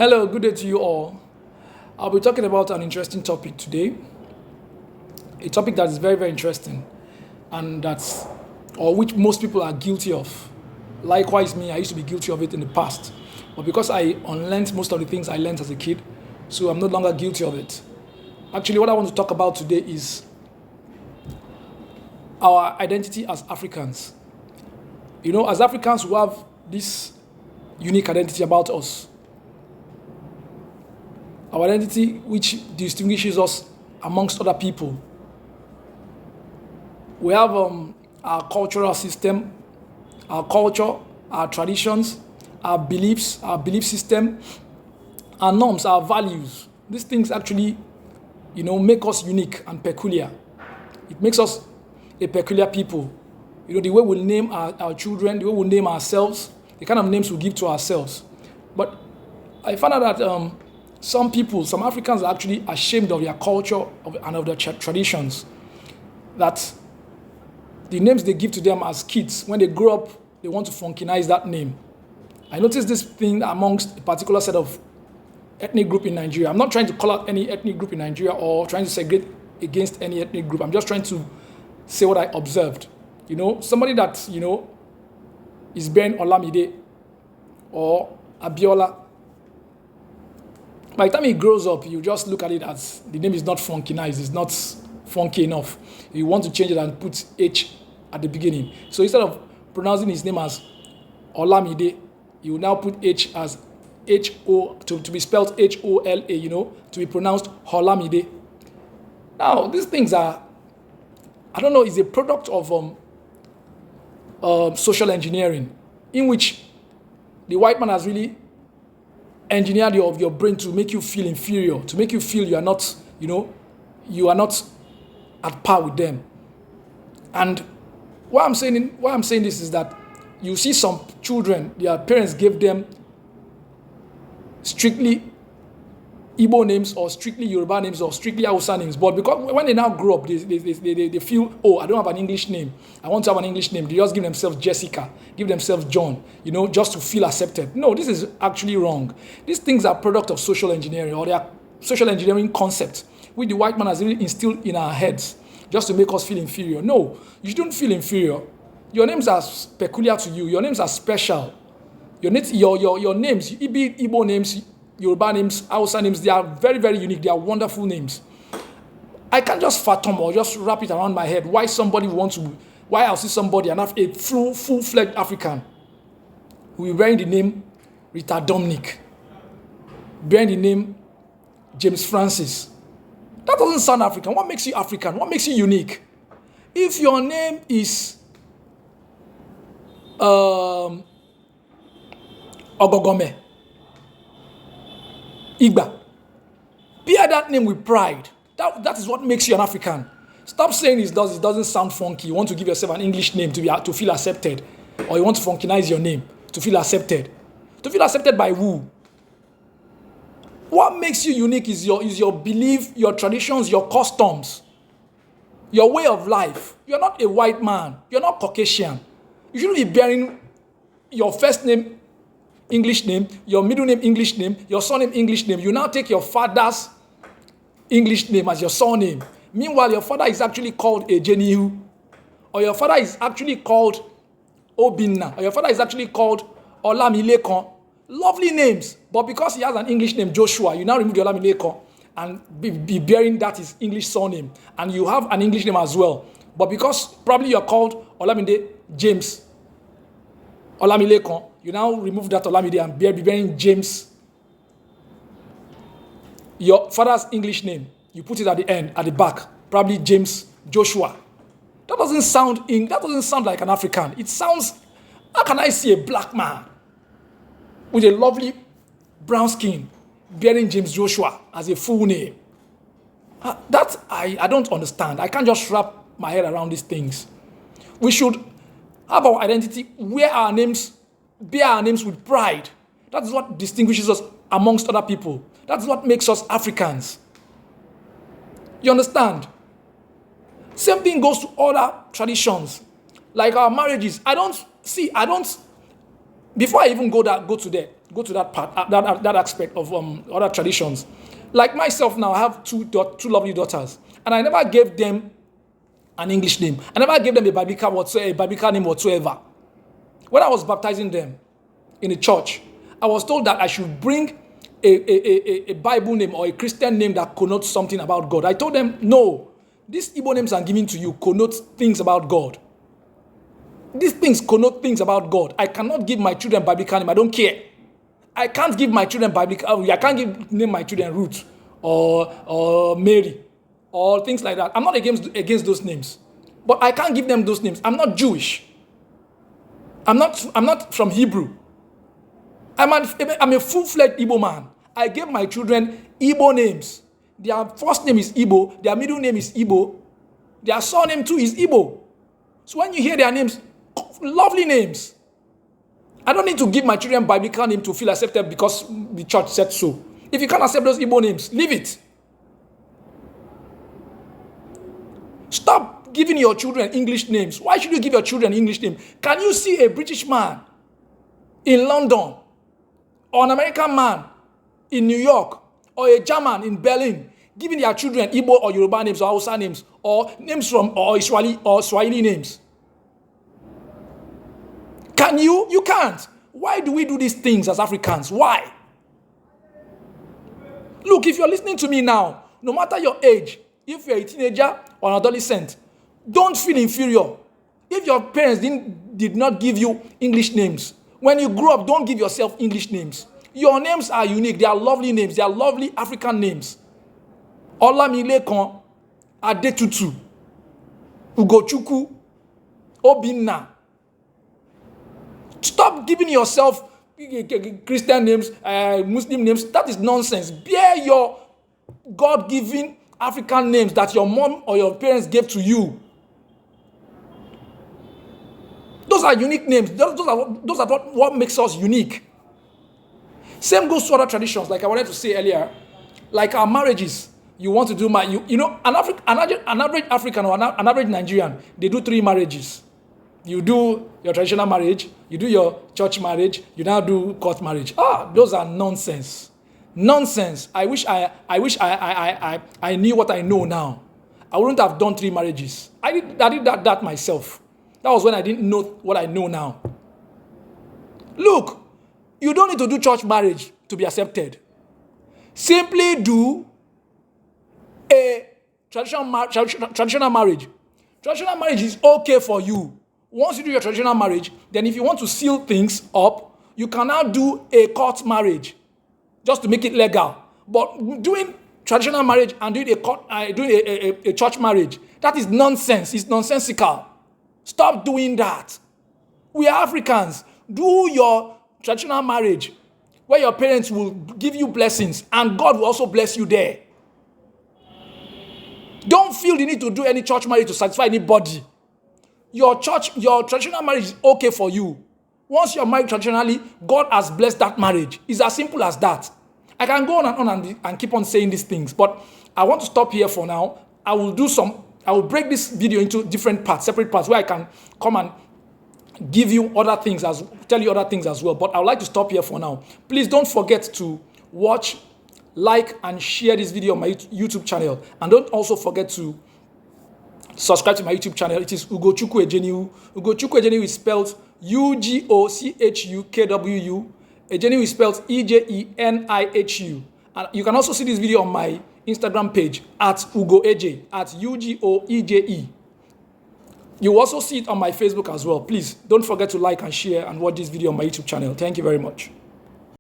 Hello, good day to you all. I'll be talking about an interesting topic today, a topic that is very, very interesting and or which most people are guilty of. Likewise, me, I used to be guilty of it in the past. But because I unlearned most of the things I learned as a kid, so I'm no longer guilty of it. Actually, what I want to talk about today is our identity as Africans. You know, as Africans, we have this unique identity about us. Our identity, which distinguishes us amongst other people. We have our cultural system, our culture, our traditions, our beliefs, our belief system, our norms, our values. These things actually, make us unique and peculiar. It makes us a peculiar people. You know, the way we name our children, the way we name ourselves, the kind of names we give to ourselves. But I found out that some people, some Africans are actually ashamed of their culture and of their traditions. That the names they give to them as kids, when they grow up, they want to funkionize that name. I noticed this thing amongst a particular set of ethnic group in Nigeria. I'm not trying to call out any ethnic group in Nigeria or trying to segregate against any ethnic group. I'm just trying to say what I observed. You know, somebody that, is bearing Olamide or Abiola, by the time he grows up, you just look at it as the name is not funkinized, it's not funky enough. You want to change it and put H at the beginning. So instead of pronouncing his name as Olamide, you will now put H as H-O, to be spelled H-O-L-A, to be pronounced Holamide. Now, these things are, I don't know, is a product of social engineering, in which the white man has really engineered your brain to make you feel inferior, to make you feel you are not, you are not at par with them. And why I'm saying this is that you see some children, their parents gave them strictly Igbo names or strictly Yoruba names or strictly Hausa names, but because when they now grow up, they feel, oh, I don't have an English name, I want to have an English name. They just give themselves Jessica, give themselves John, just to feel accepted. No, this is actually wrong. These things are product of social engineering, or they are social engineering concepts which the white man has really instilled in our heads just to make us feel inferior. No, you don't feel inferior. Your names are peculiar to you. Your names are special. Your names, Igbo names, Yoruba names, Hausa names, they are very, very unique. They are wonderful names. I can't just fathom or just wrap it around my head why I'll see somebody and have a full-fledged African who will be bearing the name Rita Dominic, bearing the name James Francis. That doesn't sound African. What makes you African? What makes you unique? If your name is Ogogome, Igba, bear that name with pride. That is what makes you an African. Stop saying it doesn't sound funky. You want to give yourself an English name to feel accepted, or you want to funkionize your name to feel accepted. To feel accepted by who? What makes you unique is your belief, your traditions, your customs, your way of life. You're not a white man. You're not Caucasian. You shouldn't be bearing your first name English name, your middle name English name, your surname English name. You now take your father's English name as your surname. Meanwhile, your father is actually called Ejenihu, or your father is actually called Obinna, or your father is actually called Olamilekon. Lovely names, but because he has an English name, Joshua, you now remove the Olamilekon and be bearing that his English surname, and you have an English name as well. But because probably you're called Olamide James Olamilekon, you now remove that Olamide and be bearing James, your father's English name. You put it at the end, at the back, probably James Joshua. That doesn't sound like an African. It sounds, how can I see a black man with a lovely brown skin bearing James Joshua as a full name? That I don't understand. I can't just wrap my head around these things. We should have our identity, bear our names with pride. That is what distinguishes us amongst other people. That's what makes us Africans. You understand? Same thing goes to other traditions, like our marriages. Before I even go to there, go to that part, that aspect of other traditions. Like myself now, I have two lovely daughters, and I never gave them an English name. I never gave them a biblical name whatsoever. When I was baptizing them in the church, I was told that I should bring a Bible name or a Christian name that connotes something about God. I told them, no, these Igbo names I'm giving to you connote things about God. These things connote things about God. I cannot give my children biblical name. I don't care. I can't give my children biblical. I can't name my children Ruth or Mary or things like that. I'm not against those names, but I can't give them those names. I'm not Jewish. I'm not from Hebrew. I'm a full-fledged Igbo man. I gave my children Igbo names. Their first name is Igbo. Their middle name is Igbo. Their surname too is Igbo. So when you hear their names, lovely names. I don't need to give my children biblical name to feel accepted because the church said so. If you can't accept those Igbo names, leave it. Stop giving your children English names. Why should you give your children English name? Can you see a British man in London or an American man in New York or a German in Berlin giving their children Igbo or Yoruba names or Hausa names or names from or Swahili names? Can you? You can't. Why do we do these things as Africans? Why? Look, if you're listening to me now, no matter your age, if you're a teenager or an adolescent, don't feel inferior. If your parents did not give you English names, when you grow up, don't give yourself English names. Your names are unique. They are lovely names. They are lovely African names. Olamilekan, Adetutu, Ugochukwu, Obinna. Stop giving yourself Christian names, Muslim names. That is nonsense. Bear your God-given African names that your mom or your parents gave to you. Those are unique names. Those are what makes us unique. Same goes to other traditions, like I wanted to say earlier, like our marriages. You want to do an average African or an average Nigerian, they do 3 marriages. You do your traditional marriage, you do your church marriage, you now do court marriage. Those are nonsense. Nonsense. I wish I knew what I know now. I wouldn't have done 3 marriages. I did that myself. That was when I didn't know what I know now. Look, you don't need to do church marriage to be accepted. Simply do a traditional marriage. Traditional marriage is okay for you. Once you do your traditional marriage, then if you want to seal things up, you can now do a court marriage just to make it legal. But doing traditional marriage and doing a church marriage, that is nonsense. It's nonsensical. Stop doing that. We are Africans. Do your traditional marriage where your parents will give you blessings and God will also bless you there. Don't feel the need to do any church marriage to satisfy anybody. Your traditional marriage is okay for you. Once you're married traditionally, God has blessed that marriage. It's as simple as that. I can go on and keep on saying these things, but I want to stop here for now. I will break this video into different parts, separate parts, where I can come and give you other things, tell you other things as well. But I would like to stop here for now. Please don't forget to watch, like, and share this video on my YouTube channel. And don't also forget to subscribe to my YouTube channel. It is Ugochukwu Ejeniwu. Ugochukwu Ejeniwu is spelled Ugochukwu. Ejeniwu is spelled Ejenihu. And you can also see this video on my Instagram page at UgoEje, at UGOEJE. You will also see it on my Facebook as well. Please don't forget to like and share and watch this video on my YouTube channel. Thank you very much.